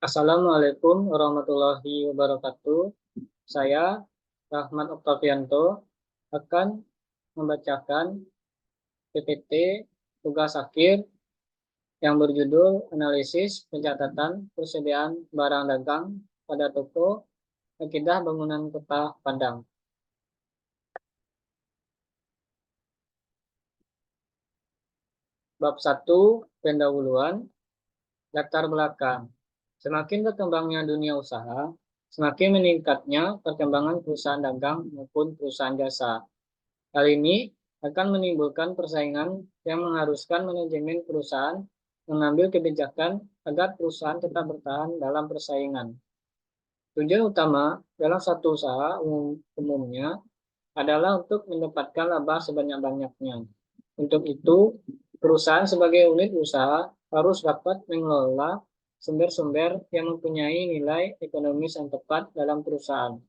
Assalamualaikum warahmatullahi wabarakatuh. Saya Rahmat Oktavianto akan membacakan PPT tugas akhir yang berjudul Analisis Pencatatan Persediaan Barang Dagang pada Toko Akidah Bangunan Kota Padang. Bab 1, Pendahuluan, Latar Belakang. Semakin berkembangnya dunia usaha, semakin meningkatnya perkembangan perusahaan dagang maupun perusahaan jasa. Hal ini akan menimbulkan persaingan yang mengharuskan manajemen perusahaan mengambil kebijakan agar perusahaan tetap bertahan dalam persaingan. Tujuan utama dalam satu usaha umumnya adalah untuk mendapatkan laba sebanyak-banyaknya. Untuk itu, perusahaan sebagai unit usaha harus dapat mengelola sumber-sumber yang mempunyai nilai ekonomis yang tepat dalam perusahaan.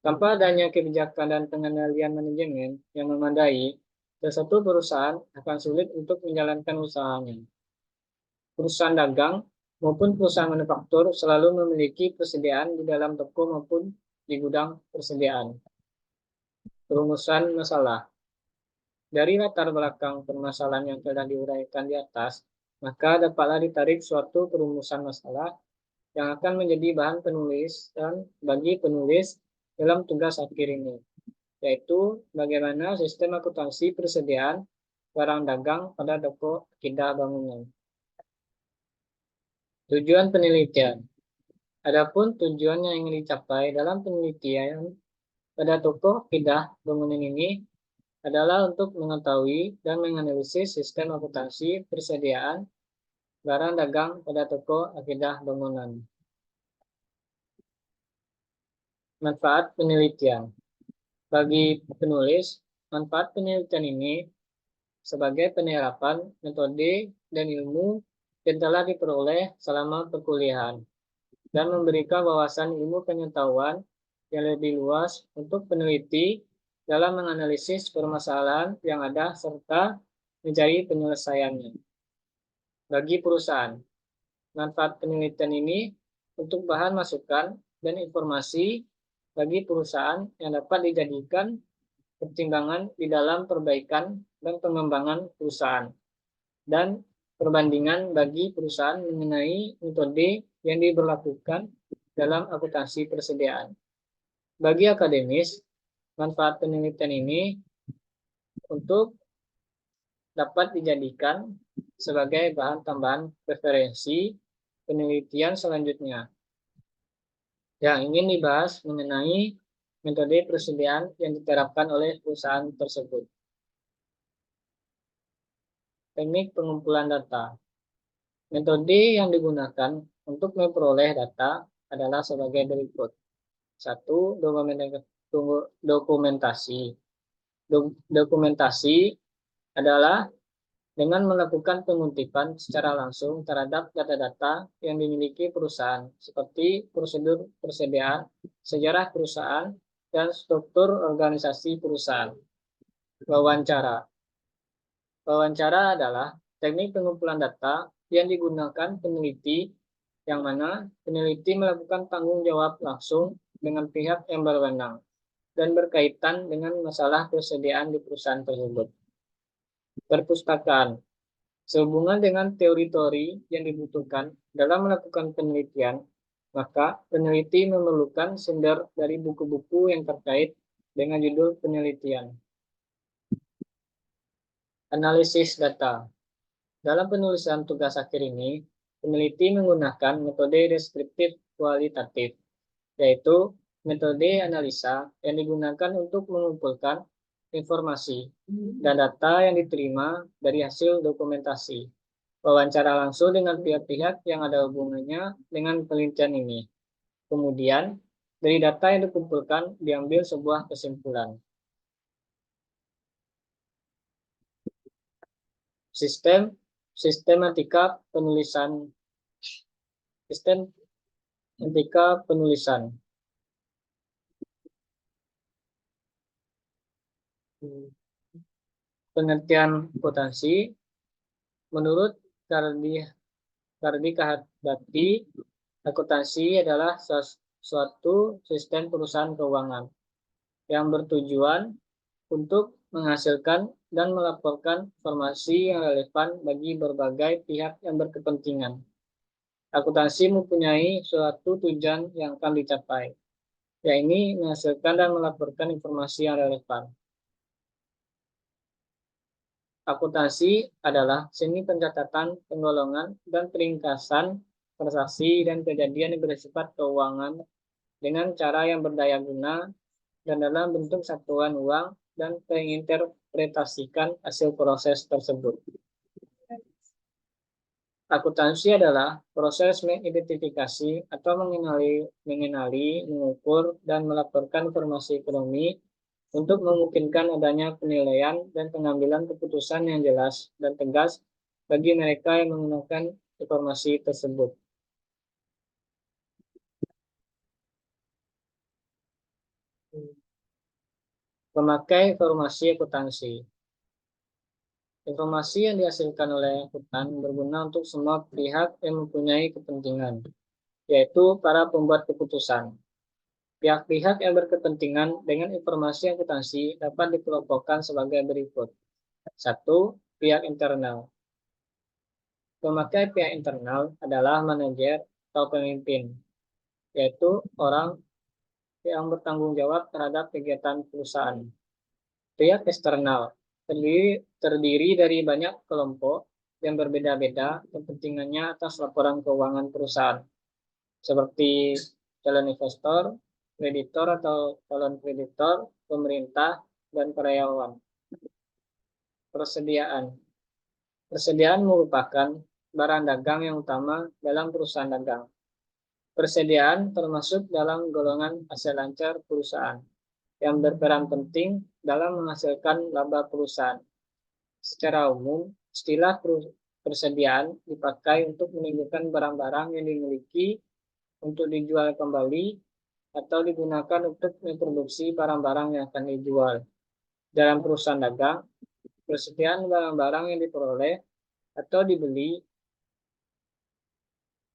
Tanpa adanya kebijakan dan pengendalian manajemen yang memadai, sesuatu perusahaan akan sulit untuk menjalankan usahanya. Perusahaan dagang maupun perusahaan manufaktur selalu memiliki persediaan di dalam toko maupun di gudang persediaan. Perumusan masalah. Dari latar belakang permasalahan yang telah diuraikan di atas, maka dapatlah ditarik suatu perumusan masalah yang akan menjadi bahan penulisan bagi penulis dalam tugas akhir ini, yaitu bagaimana sistem akuntansi persediaan barang dagang pada toko akidah bangunan. Tujuan penelitian. Adapun tujuan yang ingin dicapai dalam penelitian pada toko akidah bangunan ini adalah untuk mengetahui dan menganalisis sistem akuntansi persediaan barang dagang pada toko akidah bangunan. Manfaat penelitian. Bagi penulis, manfaat penelitian ini sebagai penerapan metode dan ilmu yang telah diperoleh selama perkuliahan dan memberikan wawasan ilmu pengetahuan yang lebih luas untuk peneliti dalam menganalisis permasalahan yang ada serta mencari penyelesaiannya. Bagi perusahaan, manfaat penelitian ini untuk bahan masukan dan informasi bagi perusahaan yang dapat dijadikan pertimbangan di dalam perbaikan dan pengembangan perusahaan, dan perbandingan bagi perusahaan mengenai metode yang diberlakukan dalam akuntansi persediaan. Bagi akademis, manfaat penelitian ini untuk dapat dijadikan sebagai bahan tambahan referensi penelitian selanjutnya yang ingin dibahas mengenai metode persediaan yang diterapkan oleh perusahaan tersebut. Teknik pengumpulan data. Metode yang digunakan untuk memperoleh data adalah sebagai berikut. 1. Dokumentasi. Dokumentasi adalah dengan melakukan penguntitan secara langsung terhadap data-data yang dimiliki perusahaan, seperti prosedur persediaan, sejarah perusahaan, dan struktur organisasi perusahaan. Wawancara. Wawancara adalah teknik pengumpulan data yang digunakan peneliti, yang mana peneliti melakukan tanggung jawab langsung dengan pihak yang berwenang dan berkaitan dengan masalah persediaan di perusahaan tersebut. Perpustakaan. Sehubungan dengan teori-teori yang dibutuhkan dalam melakukan penelitian, maka peneliti memerlukan sumber dari buku-buku yang terkait dengan judul penelitian. Analisis data. Dalam penulisan tugas akhir ini, peneliti menggunakan metode deskriptif kualitatif, yaitu metode analisa yang digunakan untuk mengumpulkan informasi dan data yang diterima dari hasil dokumentasi. Wawancara langsung dengan pihak-pihak yang ada hubungannya dengan penelitian ini. Kemudian, dari data yang dikumpulkan diambil sebuah kesimpulan. Sistematika penulisan. Sistematika penulisan. Pengertian akuntansi menurut Berarti akuntansi adalah suatu sistem perusahaan keuangan yang bertujuan untuk menghasilkan dan melaporkan informasi yang relevan bagi berbagai pihak yang berkepentingan. Akuntansi mempunyai suatu tujuan yang akan dicapai, yaitu menghasilkan dan melaporkan informasi yang relevan. Akuntansi adalah seni pencatatan, penggolongan, dan peringkasan transaksi dan kejadian yang bersifat keuangan dengan cara yang berdaya guna dan dalam bentuk satuan uang dan menginterpretasikan hasil proses tersebut. Akuntansi adalah proses mengidentifikasi atau mengenali, mengukur, dan melaporkan informasi ekonomi untuk memungkinkan adanya penilaian dan pengambilan keputusan yang jelas dan tegas bagi mereka yang menggunakan informasi tersebut. Pemakai informasi akuntansi. Informasi yang dihasilkan oleh akuntan berguna untuk semua pihak yang mempunyai kepentingan, yaitu para pembuat keputusan. Pihak-pihak yang berkepentingan dengan informasi akuntansi dapat dikelompokkan sebagai berikut. 1. Pihak internal. Pemakai pihak internal adalah manajer atau pemimpin, yaitu orang yang bertanggung jawab terhadap kegiatan perusahaan. Pihak eksternal terdiri dari banyak kelompok yang berbeda-beda kepentingannya atas laporan keuangan perusahaan, seperti calon investor, kreditor atau calon kreditor, pemerintah, dan karyawan. Persediaan. Persediaan merupakan barang dagang yang utama dalam perusahaan dagang. Persediaan termasuk dalam golongan hasil lancar perusahaan yang berperan penting dalam menghasilkan laba perusahaan. Secara umum, istilah persediaan dipakai untuk menunjukkan barang-barang yang dimiliki untuk dijual kembali atau digunakan untuk memproduksi barang-barang yang akan dijual. Dalam perusahaan dagang, persediaan barang-barang yang diperoleh atau dibeli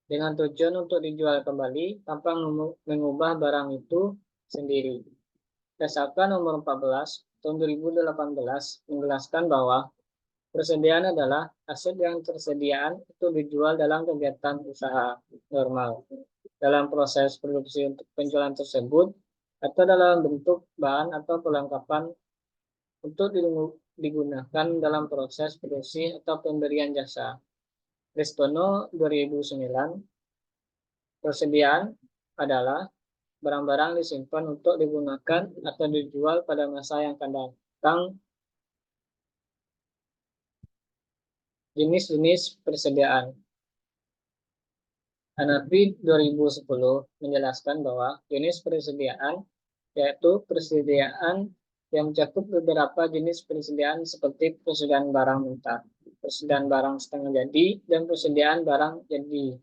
dengan tujuan untuk dijual kembali tanpa mengubah barang itu sendiri. Berdasarkan nomor 14 tahun 2018 menjelaskan bahwa persediaan adalah aset yang tersediaan itu dijual dalam kegiatan usaha normal, dalam proses produksi untuk penjualan tersebut, atau dalam bentuk bahan atau perlengkapan untuk digunakan dalam proses produksi atau pemberian jasa. Restono 2009, persediaan adalah barang-barang disimpan untuk digunakan atau dijual pada masa yang akan datang. Jenis-jenis persediaan. Hanafi 2010 menjelaskan bahwa jenis persediaan yaitu persediaan yang mencakup beberapa jenis persediaan seperti persediaan barang mentah, persediaan barang setengah jadi, dan persediaan barang jadi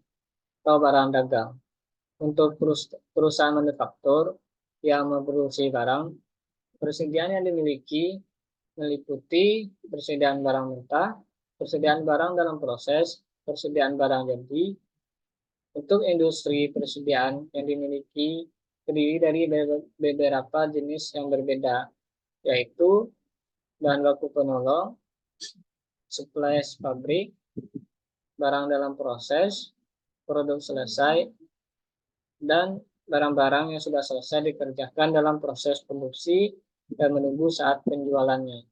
atau barang dagang. Untuk perusahaan manufaktur yang memproduksi barang, persediaan yang dimiliki meliputi persediaan barang mentah, persediaan barang dalam proses, persediaan barang jadi. Untuk industri persediaan yang dimiliki terdiri dari beberapa jenis yang berbeda, yaitu bahan baku penolong, supplies pabrik, barang dalam proses, produk selesai, dan barang-barang yang sudah selesai dikerjakan dalam proses produksi dan menunggu saat penjualannya.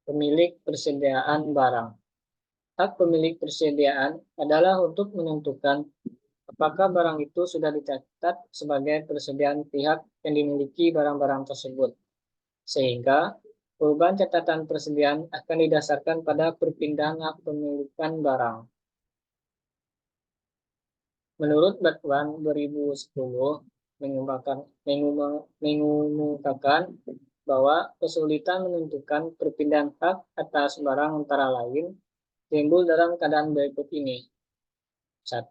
Pemilik persediaan barang. Hak pemilik persediaan adalah untuk menentukan apakah barang itu sudah dicatat sebagai persediaan pihak yang dimiliki barang-barang tersebut, sehingga perubahan catatan persediaan akan didasarkan pada perpindahan hak pemilikan barang. Menurut Batwan 2010 mengumumkan bahwa kesulitan menentukan perpindahan hak atas barang antara lain timbul dalam keadaan berikut ini. 1.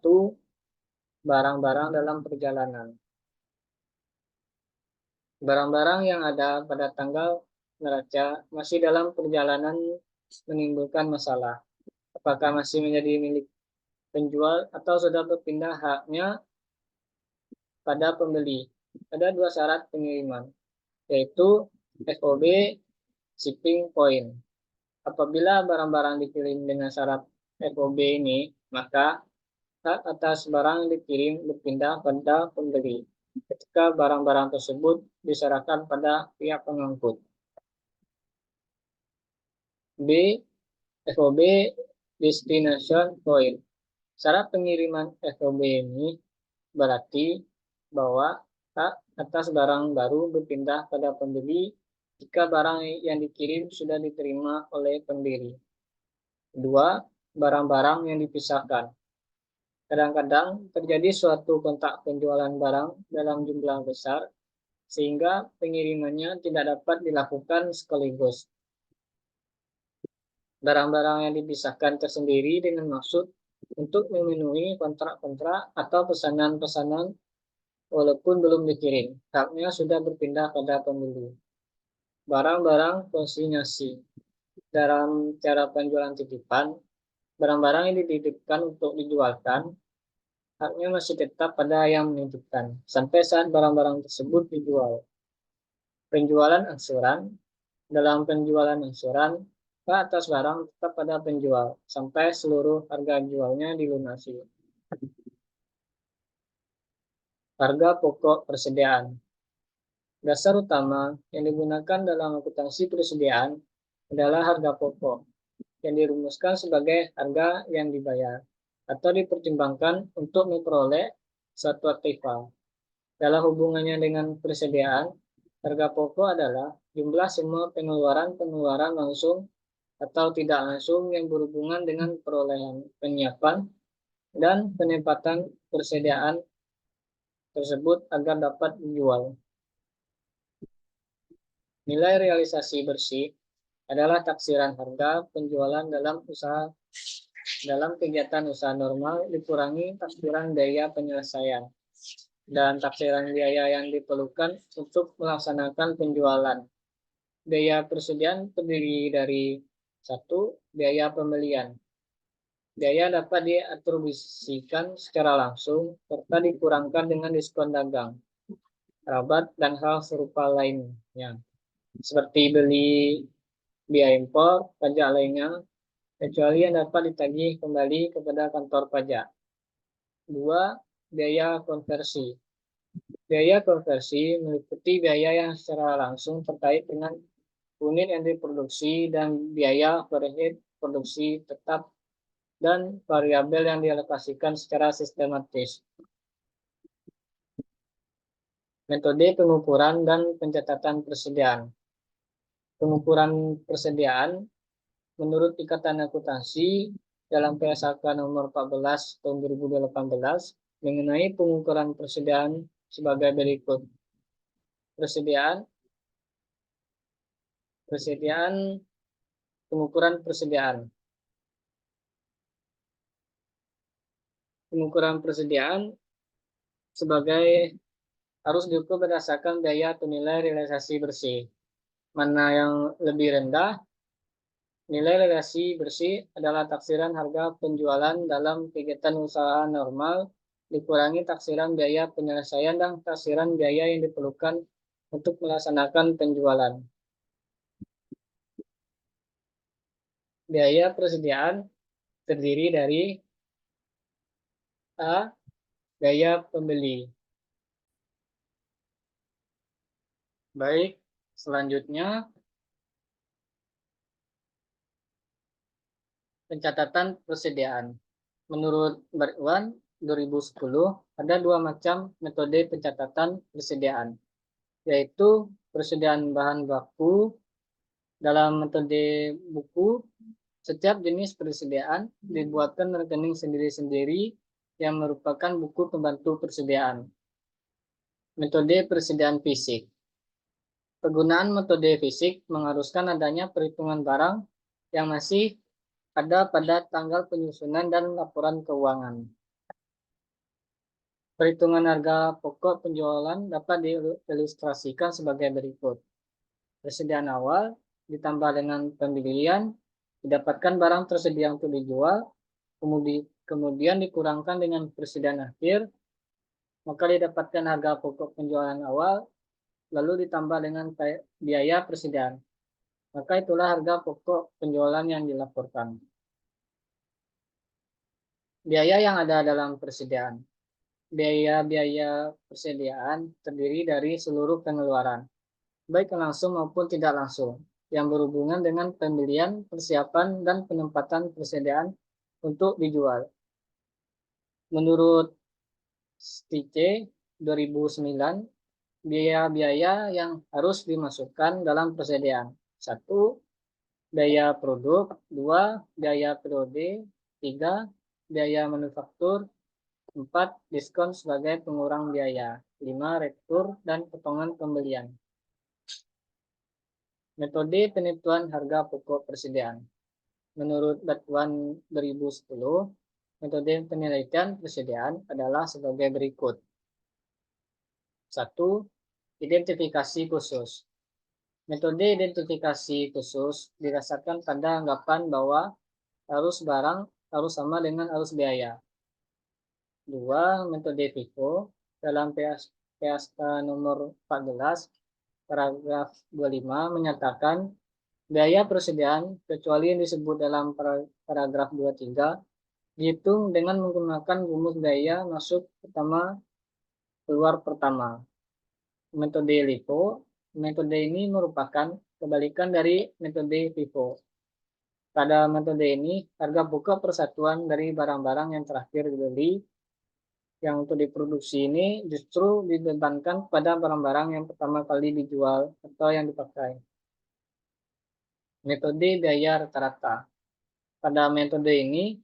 Barang-barang dalam perjalanan. Barang-barang yang ada pada tanggal neraca masih dalam perjalanan menimbulkan masalah. apakah masih menjadi milik penjual atau sudah berpindah haknya pada pembeli. Ada dua syarat pengiriman, yaitu FOB shipping point. Apabila barang-barang dikirim dengan syarat FOB ini, maka hak atas barang dikirim berpindah pada pembeli ketika barang-barang tersebut diserahkan pada pihak pengangkut. B. FOB destination point. Syarat pengiriman FOB ini berarti bahwa hak atas barang baru berpindah pada pembeli jika barang yang dikirim sudah diterima oleh pembeli. Kedua, barang-barang yang dipisahkan. Kadang-kadang terjadi suatu kontak penjualan barang dalam jumlah besar, sehingga pengirimannya tidak dapat dilakukan sekaligus. Barang-barang yang dipisahkan tersendiri dengan maksud untuk memenuhi kontrak-kontrak atau pesanan-pesanan walaupun belum dikirim. Haknya sudah berpindah pada pembeli. Barang-barang konsinyasi. Dalam cara penjualan titipan, barang-barang yang dititipkan untuk dijualkan, haknya masih tetap pada yang menitipkan, sampai saat barang-barang tersebut dijual. Penjualan angsuran. Dalam penjualan angsuran, hak atas barang tetap pada penjual, sampai seluruh harga jualnya dilunasi. Harga pokok persediaan. Dasar utama yang digunakan dalam akuntansi persediaan adalah harga pokok, yang dirumuskan sebagai harga yang dibayar atau dipertimbangkan untuk memperoleh suatu aktiva. Dalam hubungannya dengan persediaan, harga pokok adalah jumlah semua pengeluaran langsung atau tidak langsung yang berhubungan dengan perolehan, penyiapan, dan penempatan persediaan tersebut agar dapat dijual. Nilai realisasi bersih adalah taksiran harga penjualan dalam kegiatan usaha normal dikurangi taksiran biaya penyelesaian dan taksiran biaya yang diperlukan untuk melaksanakan penjualan. Biaya persediaan terdiri dari 1. Biaya pembelian. Biaya dapat diatribusikan secara langsung serta dikurangkan dengan diskon dagang, rabat, dan hal serupa lainnya, seperti beli, biaya impor, pajak lainnya, kecuali yang dapat ditagih kembali kepada kantor pajak. 2. Biaya konversi. Biaya konversi meliputi biaya yang secara langsung terkait dengan unit yang diproduksi dan biaya overhead produksi tetap dan variabel yang dialokasikan secara sistematis. Metode pengukuran dan pencatatan persediaan. Pengukuran persediaan menurut Ikatan Akuntansi dalam PSAK nomor 14 tahun 2018 mengenai pengukuran persediaan sebagai berikut. Pengukuran persediaan. Pengukuran persediaan sebagai harus diukur berdasarkan biaya atau nilai realisasi bersih. Mana yang lebih rendah? Nilai realisasi bersih adalah taksiran harga penjualan dalam kegiatan usaha normal dikurangi taksiran biaya penyelesaian dan taksiran biaya yang diperlukan untuk melaksanakan penjualan. Biaya persediaan terdiri dari A. Biaya pembeli. Baik, selanjutnya pencatatan persediaan. Menurut Bergwan 2010, ada dua macam metode pencatatan persediaan, yaitu persediaan bahan baku. Dalam metode buku, setiap jenis persediaan dibuatkan rekening sendiri-sendiri yang merupakan buku pembantu persediaan. Metode persediaan fisik. Penggunaan metode fisik mengharuskan adanya perhitungan barang yang masih ada pada tanggal penyusunan dan laporan keuangan. Perhitungan harga pokok penjualan dapat diilustrasikan sebagai berikut. Persediaan awal ditambah dengan pembelian Didapatkan barang tersedia untuk dijual, kemudian dikurangkan dengan persediaan akhir, maka didapatkan harga pokok penjualan awal, lalu ditambah dengan biaya persediaan. Maka itulah harga pokok penjualan yang dilaporkan. Biaya yang ada dalam persediaan. Biaya-biaya persediaan terdiri dari seluruh pengeluaran, baik langsung maupun tidak langsung, yang berhubungan dengan pembelian, persiapan, dan penempatan persediaan untuk dijual. Menurut STIC 2009, biaya-biaya yang harus dimasukkan dalam persediaan. 1. Biaya produk. 2. Biaya periode. 3. Biaya manufaktur. 4. Diskon sebagai pengurang biaya. 5. Retur dan potongan pembelian. Metode penentuan harga pokok persediaan. Menurut Batuan 2010, metode penelitian persediaan adalah sebagai berikut. 1. Identifikasi khusus. Metode identifikasi khusus didasarkan pada anggapan bahwa arus barang harus sama dengan arus biaya. 2. Metode FIFO. Dalam PSK nomor 14, paragraf 25 menyatakan biaya persediaan, kecuali yang disebut dalam paragraf 23, dihitung dengan menggunakan rumus biaya masuk pertama, keluar pertama. Metode LIFO. Metode ini merupakan kebalikan dari metode FIFO. Pada metode ini, harga pokok persatuan dari barang-barang yang terakhir dibeli yang untuk diproduksi ini justru dibebankan pada barang-barang yang pertama kali dijual atau yang dipakai. Metode biaya rata-rata. Pada metode ini,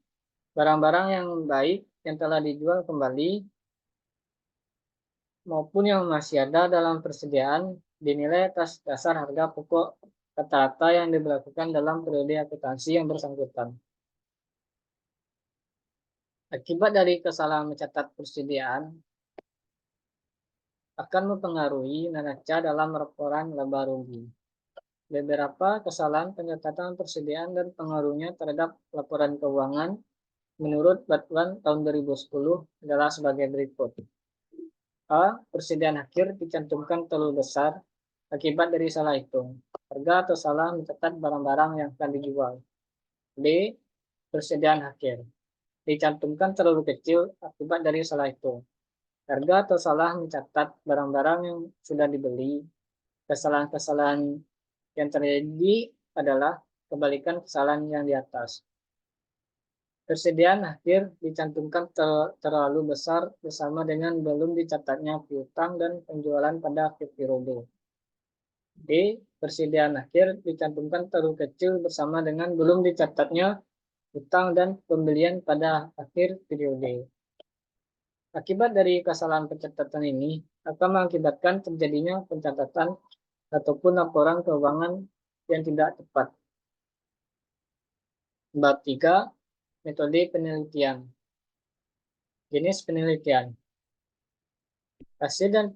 barang-barang yang baik yang telah dijual kembali maupun yang masih ada dalam persediaan dinilai atas dasar harga pokok rata-rata yang diberlakukan dalam periode akuntansi yang bersangkutan. Akibat dari kesalahan mencatat persediaan akan mempengaruhi neraca dalam laporan laba rugi. Beberapa kesalahan pencatatan persediaan dan pengaruhnya terhadap laporan keuangan menurut Batuan tahun 2010 adalah sebagai berikut. A. Persediaan akhir dicantumkan terlalu besar akibat dari salah hitung, harga atau salah mencatat barang-barang yang akan dijual. B. Persediaan akhir dicantumkan terlalu kecil akibat dari salah hitung, harga atau salah mencatat barang-barang yang sudah dibeli. Kesalahan-kesalahan yang terjadi adalah kebalikan kesalahan yang di atas. Persediaan akhir dicantumkan terlalu besar bersama dengan belum dicatatnya piutang dan penjualan pada akhir periode. B. Persediaan akhir dicantumkan terlalu kecil bersama dengan belum dicatatnya utang dan pembelian pada akhir periode. Akibat dari kesalahan pencatatan ini akan mengakibatkan terjadinya pencatatan ataupun laporan keuangan yang tidak tepat. Bab 3. Metode penelitian. Jenis penelitian. Hasil dan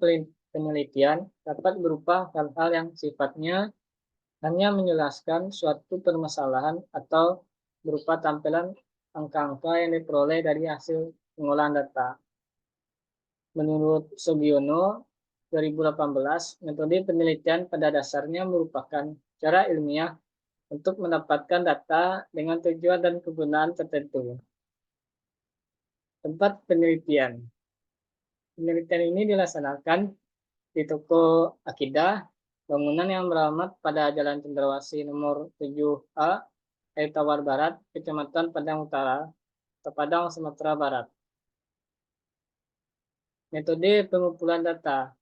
penelitian dapat berupa hal-hal yang sifatnya hanya menjelaskan suatu permasalahan atau berupa tampilan angka-angka yang diperoleh dari hasil pengolahan data. Menurut Sugiono 2018, metode penelitian pada dasarnya merupakan cara ilmiah untuk mendapatkan data dengan tujuan dan kegunaan tertentu. Tempat penelitian. Penelitian ini dilaksanakan di toko Akidah, bangunan yang beralamat pada Jalan Cendrawasih nomor 7A, Air Tawar Barat, Kecamatan Padang Utara, Padang, Sumatera Barat. Metode pengumpulan data.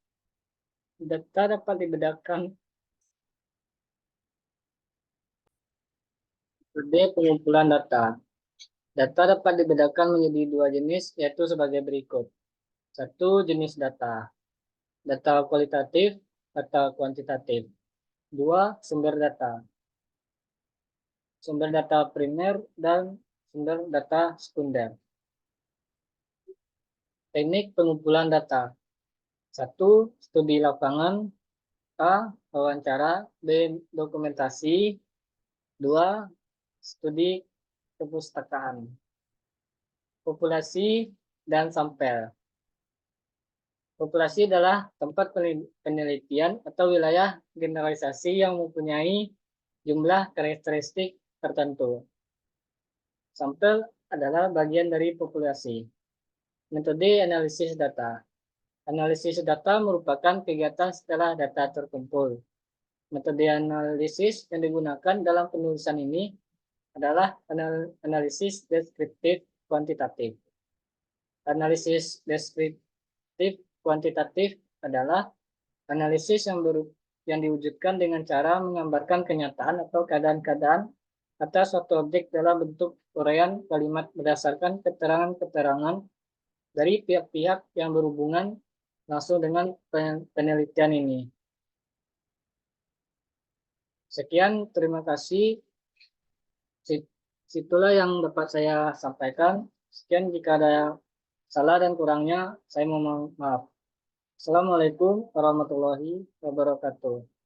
Data dapat dibedakan. Metode pengumpulan data. Data dapat dibedakan menjadi dua jenis, yaitu sebagai berikut. 1. Jenis data. Data kualitatif, data kuantitatif. 2. Sumber data. Sumber data primer dan sumber data sekunder. Teknik pengumpulan data. 1. Studi lapangan. A. Wawancara. B. Dokumentasi. 2. studi perpustakaan. Populasi dan sampel. Populasi adalah tempat penelitian atau wilayah generalisasi yang mempunyai jumlah karakteristik tertentu. Sampel adalah bagian dari populasi. Metode analisis data. Analisis data merupakan kegiatan setelah data terkumpul. Metode analisis yang digunakan dalam penulisan ini adalah analisis deskriptif kuantitatif. Analisis deskriptif kuantitatif adalah analisis yang diwujudkan dengan cara menggambarkan kenyataan atau keadaan-keadaan atas suatu objek dalam bentuk uraian kalimat berdasarkan keterangan-keterangan dari pihak-pihak yang berhubungan langsung dengan penelitian ini. Sekian, terima kasih. Situlah yang dapat saya sampaikan. Sekian, jika ada salah dan kurangnya, saya mohon maaf. Assalamualaikum warahmatullahi wabarakatuh.